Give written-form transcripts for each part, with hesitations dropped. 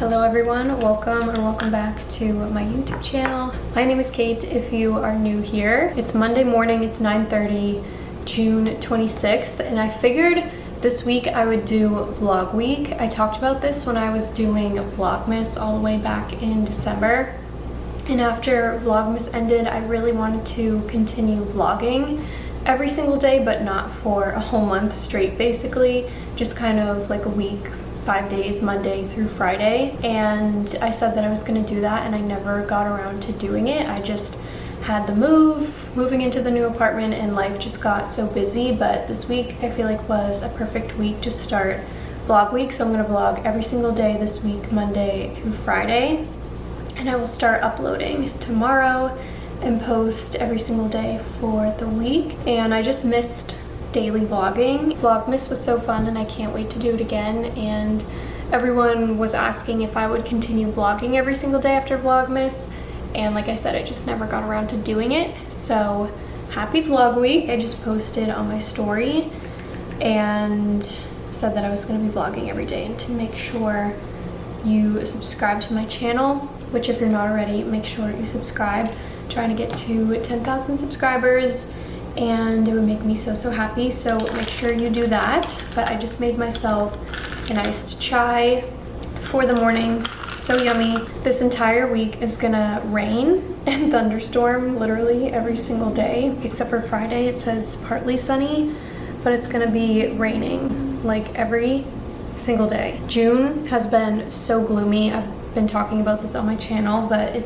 Hello everyone, welcome back to my YouTube channel. My name is Kate if you are new here. It's Monday morning, it's 9:30, June 26th, and I figured this week I would do vlog week. I talked about this when I was doing Vlogmas all the way back in December. And after Vlogmas ended, I really wanted to continue vlogging every single day, but not for a whole month straight, basically. Just kind of like a week, 5 days, Monday through Friday. And I said that I was gonna do that, and I never got around to doing it. I just had the moving into the new apartment, and life just got so busy. But this week I feel like was a perfect week to start vlog week. So I'm gonna vlog every single day this week, Monday through Friday. And I will start uploading tomorrow and post every single day for the week. And I just missed daily vlogging. Vlogmas was so fun and I can't wait to do it again. And everyone was asking if I would continue vlogging every single day after Vlogmas. And like I said, I just never got around to doing it. So happy vlog week. I just posted on my story and said that I was gonna be vlogging every day, and to make sure you subscribe to my channel, which if you're not already, make sure you subscribe. Trying to get to 10,000 subscribers, and it would make me so happy, so make sure you do that. But I just made myself an iced chai for the morning. So yummy. This entire week is gonna rain and thunderstorm literally every single day, except for Friday. It says partly sunny, but it's gonna be raining like every single day. June has been so gloomy. I've been talking about this on my channel, but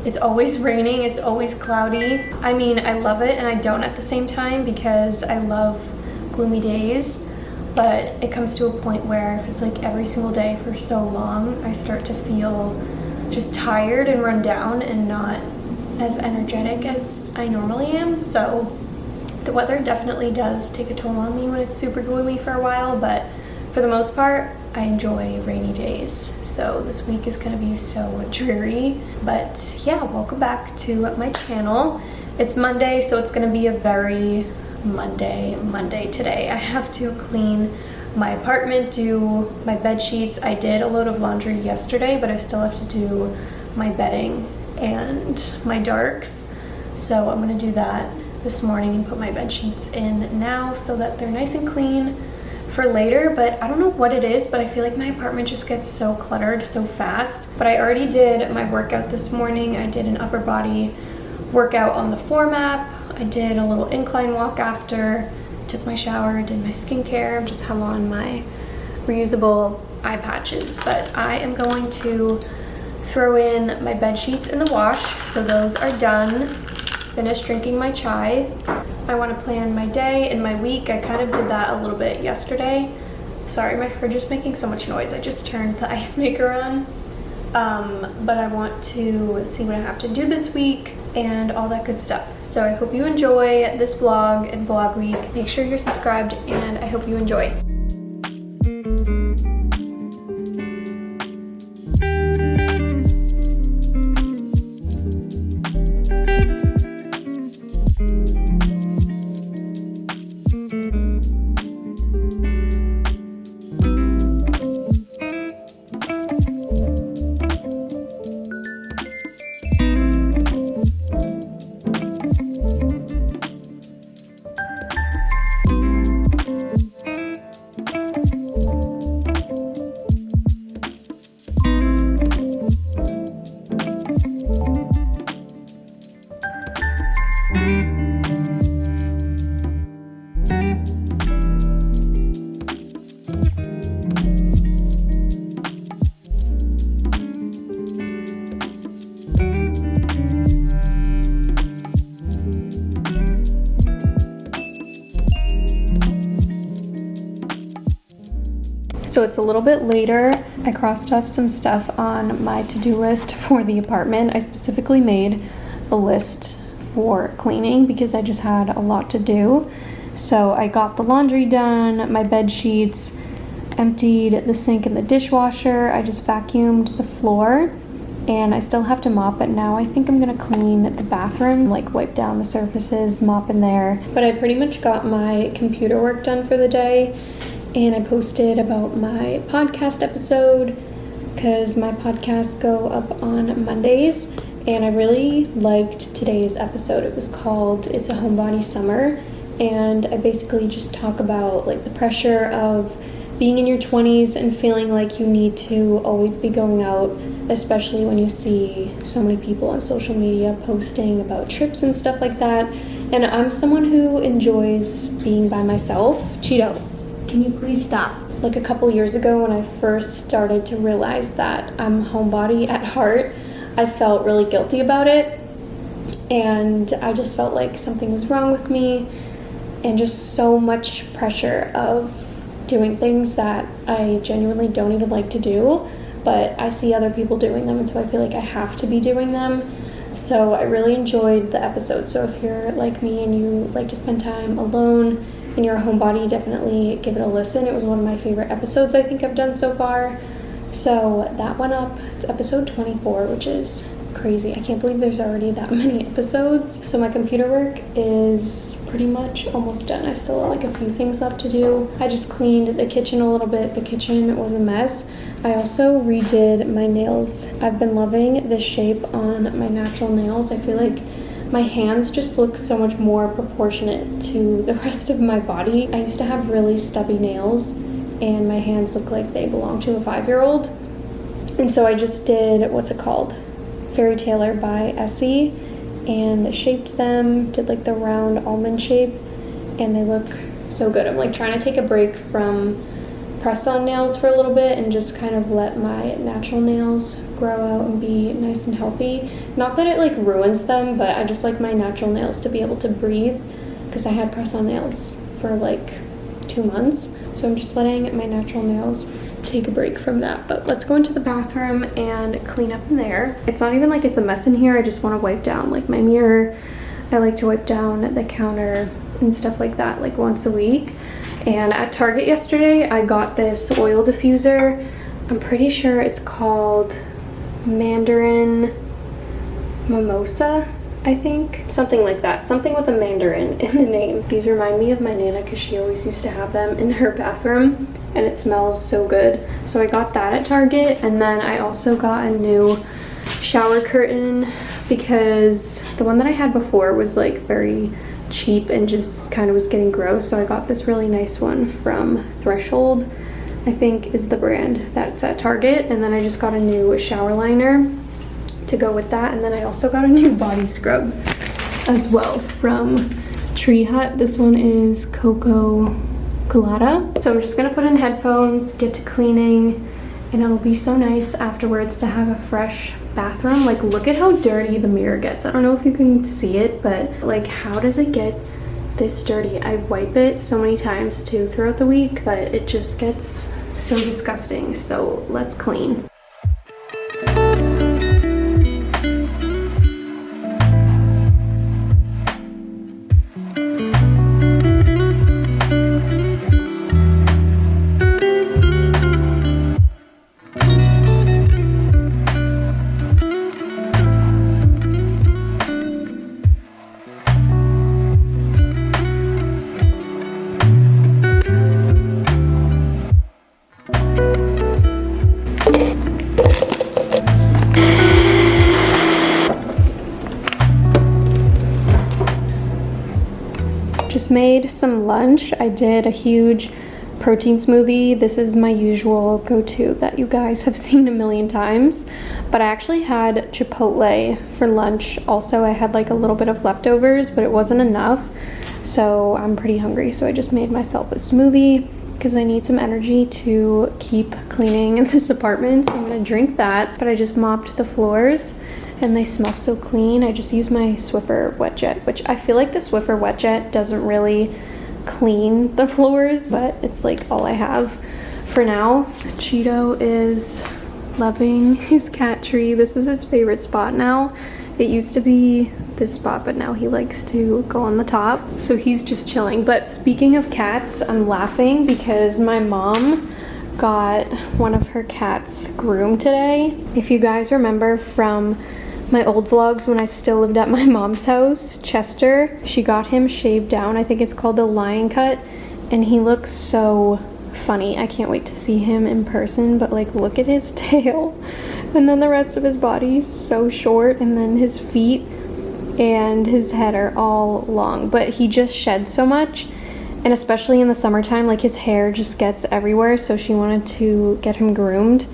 it's always raining, it's always cloudy. I mean, I love it and I don't at the same time, because I love gloomy days, but it comes to a point where if it's like every single day for so long, I start to feel just tired and run down and not as energetic as I normally am. So the weather definitely does take a toll on me when it's super gloomy for a while, but for the most part, I enjoy rainy days. So this week is gonna be so dreary. But yeah, welcome back to my channel. It's Monday, so it's gonna be a very Monday today. I have to clean my apartment, do my bed sheets. I did a load of laundry yesterday, but I still have to do my bedding and my darks. So I'm gonna do that this morning and put my bed sheets in now so that they're nice and clean for later. But I don't know what it is, but I feel like my apartment just gets so cluttered so fast. But I already did my workout this morning. I did an upper body workout on the floor map. I did a little incline walk after, took my shower, did my skincare, just have on my reusable eye patches. But I am going to throw in my bed sheets in the wash, so those are done. Finished drinking my chai. I want to plan my day and my week. I kind of did that a little bit yesterday. Sorry, my fridge is making so much noise. I just turned the ice maker on. But I want to see what I have to do this week and all that good stuff. So I hope you enjoy this vlog and vlog week. Make sure you're subscribed, and I hope you enjoy. So it's a little bit later. I crossed off some stuff on my to-do list for the apartment. I specifically made a list for cleaning because I just had a lot to do. So I got the laundry done, my bed sheets, emptied the sink and the dishwasher. I just vacuumed the floor, and I still have to mop it now. I think I'm gonna clean the bathroom, like wipe down the surfaces, mop in there. But I pretty much got my computer work done for the day, and I posted about my podcast episode because my podcasts go up on Mondays, and I really liked today's episode. It was called It's a Homebody Summer, and I basically just talk about like the pressure of being in your 20s and feeling like you need to always be going out, especially when you see so many people on social media posting about trips and stuff like that. And I'm someone who enjoys being by myself. Cheeto, can you please stop? Like a couple years ago when I first started to realize that I'm homebody at heart, I felt really guilty about it. And I just felt like something was wrong with me, and just so much pressure of doing things that I genuinely don't even like to do, but I see other people doing them, and so I feel like I have to be doing them. So I really enjoyed the episode. So if you're like me and you like to spend time alone and you're a homebody, definitely give it a listen. It was one of my favorite episodes I think I've done so far. So that went up. It's episode 24, which is crazy. I can't believe there's already that many episodes. So my computer work is pretty much almost done. I still have like a few things left to do. I just cleaned the kitchen a little bit. The kitchen was a mess. I also redid my nails. I've been loving the shape on my natural nails. I feel like my hands just look so much more proportionate to the rest of my body. I used to have really stubby nails and my hands look like they belong to a 5-year-old. And so I just did, what's it called? Fairy Tailer by Essie, and shaped them, did like the round almond shape, and they look so good. I'm like trying to take a break from press-on nails for a little bit and just kind of let my natural nails grow out and be nice and healthy. Not that it like ruins them, but I just like my natural nails to be able to breathe, because I had press-on nails for like 2 months. So I'm just letting my natural nails take a break from that. But let's go into the bathroom and clean up in there. It's not even like it's a mess in here. I just want to wipe down like my mirror. I like to wipe down the counter and stuff like that like once a week. And at Target yesterday I got this oil diffuser. I'm pretty sure it's called Mandarin Mimosa, I think. Something like that. Something with a mandarin in the name. These remind me of my Nana because she always used to have them in her bathroom, and it smells so good. So I got that at Target, and then I also got a new shower curtain because the one that I had before was like very cheap and just kind of was getting gross. So I got this really nice one from Threshold, I think is the brand that's at Target. And then I just got a new shower liner to go with that, and then I also got a new body scrub as well from Tree Hut. This one is Coco Colada. So I'm just gonna put in headphones, get to cleaning, and it'll be so nice afterwards to have a fresh bathroom. Like, look at how dirty the mirror gets. I don't know if you can see it, but like, how does it get this dirty? I wipe it so many times too throughout the week, but it just gets so disgusting. So let's clean. Just made some lunch. I did a huge protein smoothie. This is my usual go-to that you guys have seen a million times, but I actually had Chipotle for lunch. Also, I had like a little bit of leftovers, but it wasn't enough, so I'm pretty hungry. So I just made myself a smoothie because I need some energy to keep cleaning in this apartment. So I'm gonna drink that, but I just mopped the floors and they smell so clean. I just used my Swiffer Wet Jet, which I feel like the Swiffer Wet Jet doesn't really clean the floors, but it's like all I have for now. Cheeto is loving his cat tree. This is his favorite spot now. It used to be this spot, but now he likes to go on the top. So he's just chilling. But speaking of cats, I'm laughing because my mom got one of her cats groomed today. If you guys remember from my old vlogs when I still lived at my mom's house, Chester, she got him shaved down. I think it's called the lion cut, and he looks so funny. I can't wait to see him in person, but like look at his tail. And then the rest of his body is so short, and then his feet and his head are all long. But he just sheds so much, and especially in the summertime, like his hair just gets everywhere, so she wanted to get him groomed.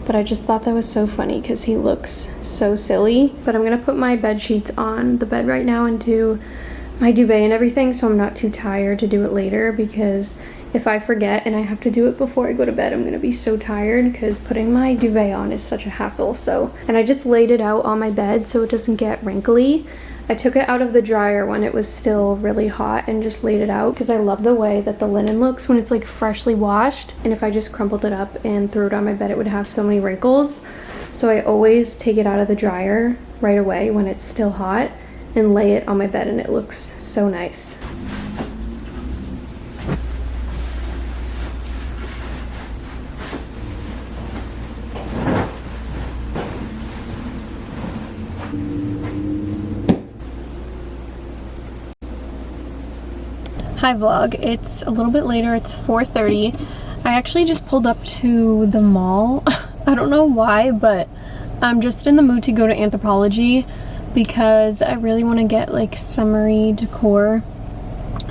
But I just thought that was so funny because he looks so silly. But I'm gonna put my bed sheets on the bed right now and do my duvet and everything, so I'm not too tired to do it later, because if I forget and I have to do it before I go to bed, I'm gonna be so tired because putting my duvet on is such a hassle. So, and I just laid it out on my bed so it doesn't get wrinkly. I took it out of the dryer when it was still really hot and just laid it out because I love the way that the linen looks when it's like freshly washed. And if I just crumpled it up and threw it on my bed, it would have so many wrinkles. So I always take it out of the dryer right away when it's still hot and lay it on my bed, and it looks so nice. Hi vlog, it's a little bit later, it's 4:30. I actually just pulled up to the mall. I don't know why, but I'm just in the mood to go to Anthropologie because I really want to get like summery decor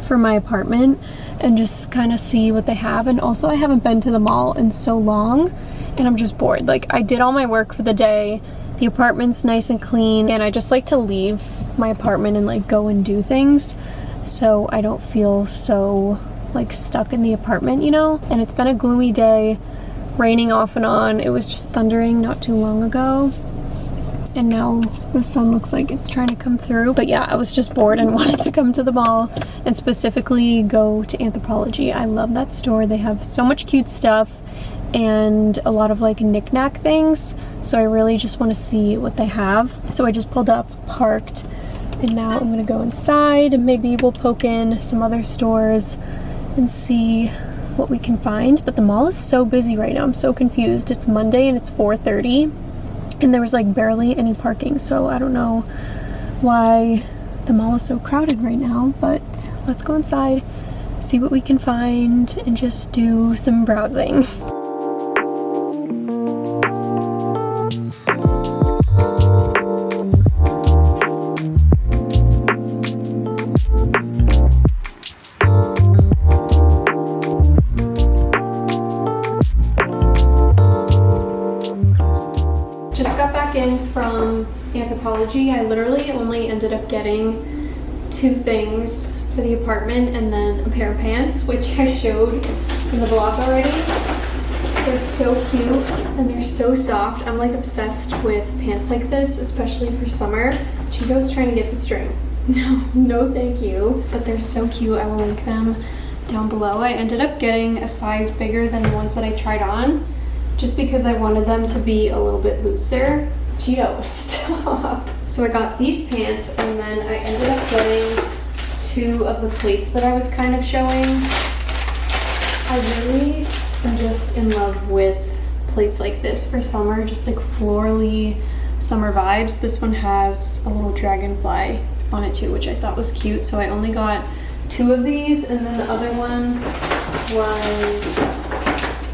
for my apartment and just kind of see what they have. And also I haven't been to the mall in so long and I'm just bored. Like I did all my work for the day, the apartment's nice and clean, and I just like to leave my apartment and like go and do things so I don't feel so like stuck in the apartment, you know? And it's been a gloomy day, raining off and on. It was just thundering not too long ago, and now the sun looks like it's trying to come through. But yeah, I was just bored and wanted to come to the mall and specifically go to Anthropologie. I love that store. They have so much cute stuff and a lot of like knick-knack things, so I really just want to see what they have. So I just pulled up, parked, and now I'm gonna go inside and maybe we'll poke in some other stores and see what we can find. But the mall is so busy right now. I'm so confused. It's Monday and it's 4:30 and there was like barely any parking, so I don't know why the mall is so crowded right now. But let's go inside, see what we can find, and just do some browsing. From Anthropologie, I literally only ended up getting 2 things for the apartment and then a pair of pants, which I showed in the vlog already. They're so cute and they're so soft. I'm like obsessed with pants like this, especially for summer. Chico's trying to get the string. No thank you. But they're so cute. I will link them down below. I ended up getting a size bigger than the ones that I tried on, just because I wanted them to be a little bit looser. Cheeto, stop. So I got these pants, and then I ended up getting 2 of the plates that I was kind of showing. I really am just in love with plates like this for summer, just like florally summer vibes. This one has a little dragonfly on it too, which I thought was cute. So I only got 2 of these, and then the other one was,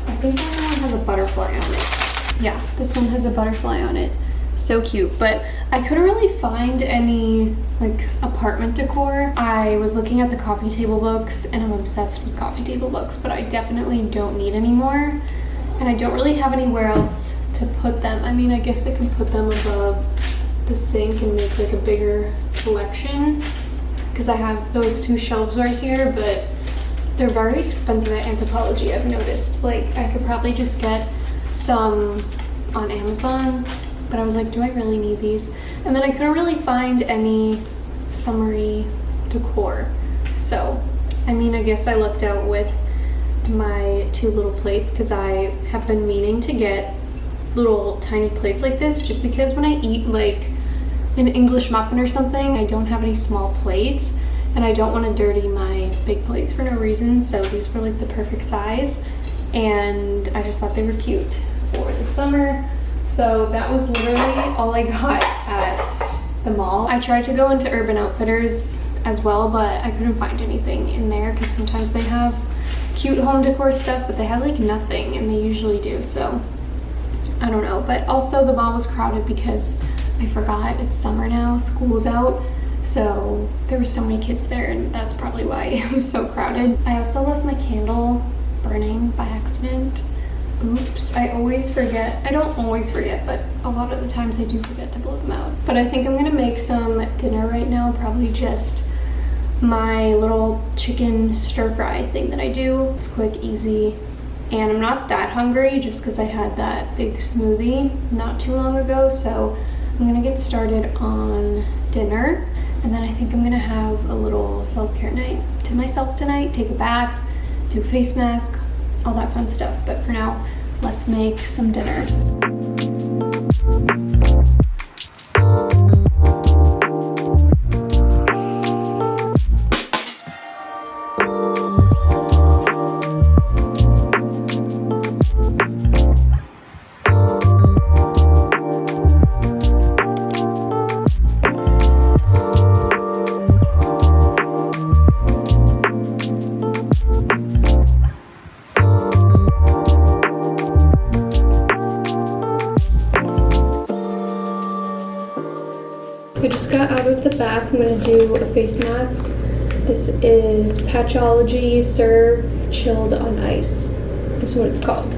I think the other one has a butterfly on it. Yeah, this one has a butterfly on it. So cute. But I couldn't really find any like apartment decor. I was looking at the coffee table books, and I'm obsessed with coffee table books, but I definitely don't need any more, and I don't really have anywhere else to put them. I mean, I guess I can put them above the sink and make like a bigger collection, because I have those 2 shelves right here, but they're very expensive at Anthropologie, I've noticed. Like I could probably just get some on Amazon, but I was like, do I really need these? And then I couldn't really find any summery decor. So, I mean, I guess I lucked out with my 2 little plates, because I have been meaning to get little tiny plates like this, just because when I eat like an English muffin or something, I don't have any small plates, and I don't want to dirty my big plates for no reason. So these were like the perfect size, and I just thought they were cute for the summer. So that was literally all I got at the mall. I tried to go into Urban Outfitters as well, but I couldn't find anything in there, because sometimes they have cute home decor stuff, but they had like nothing, and they usually do, so I don't know. But also the mall was crowded because I forgot it's summer now, school's out, so there were so many kids there, and that's probably why it was so crowded. I also left my candle burning by accident. Oops, I always forget. I don't always forget, but a lot of the times I do forget to blow them out. But I think I'm gonna make some dinner right now, probably just my little chicken stir fry thing that I do. It's quick, easy, and I'm not that hungry just because I had that big smoothie not too long ago, so I'm gonna get started on dinner, and then I think I'm gonna have a little self-care night to myself tonight, take a bath, do a face mask, all that fun stuff. But for now, let's make some dinner. I just got out of the bath. I'm gonna do a face mask. This is Patchology Serve Chilled on Ice. This is what it's called.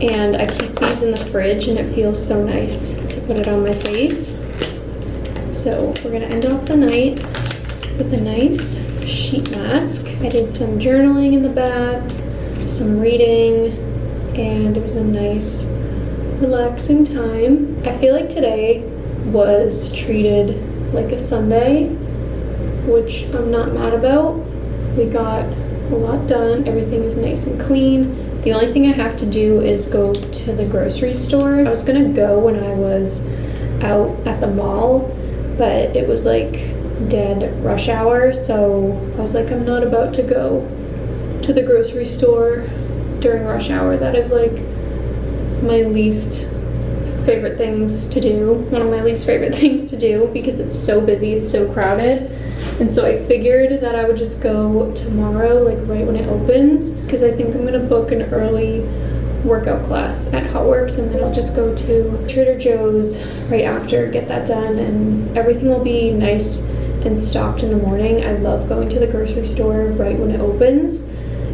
And I keep these in the fridge, and it feels so nice to put it on my face. So we're gonna end off the night with a nice sheet mask. I did some journaling in the bath, some reading, and it was a nice relaxing time. I feel like today was treated like a Sunday, which I'm not mad about. We got a lot done. Everything is nice and clean. The only thing I have to do is go to the grocery store. I was gonna go when I was out at the mall, but it was like dead rush hour, so I was like, I'm not about to go to the grocery store during rush hour. That is like my least favorite things to do, one of my least favorite things to do, because it's so busy, it's so crowded. And so I figured that I would just go tomorrow, like right when it opens, because I think I'm gonna book an early workout class at Hotworks, and then I'll just go to Trader Joe's right after, get that done, and everything will be nice and stocked in the morning. I love going to the grocery store right when it opens,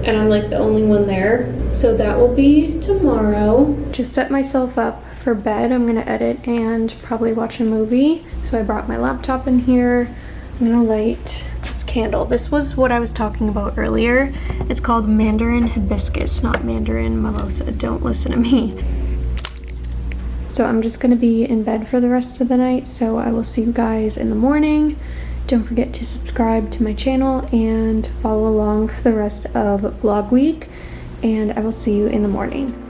and I'm like the only one there. So that will be tomorrow. Just set myself up for bed. I'm gonna edit and probably watch a movie. So I brought my laptop in here. I'm gonna light this candle. This was what I was talking about earlier. It's called Mandarin Hibiscus, not Mandarin Mimosa. Don't listen to me. So I'm just gonna be in bed for the rest of the night. So I will see you guys in the morning. Don't forget to subscribe to my channel and follow along for the rest of vlog week. And I will see you in the morning.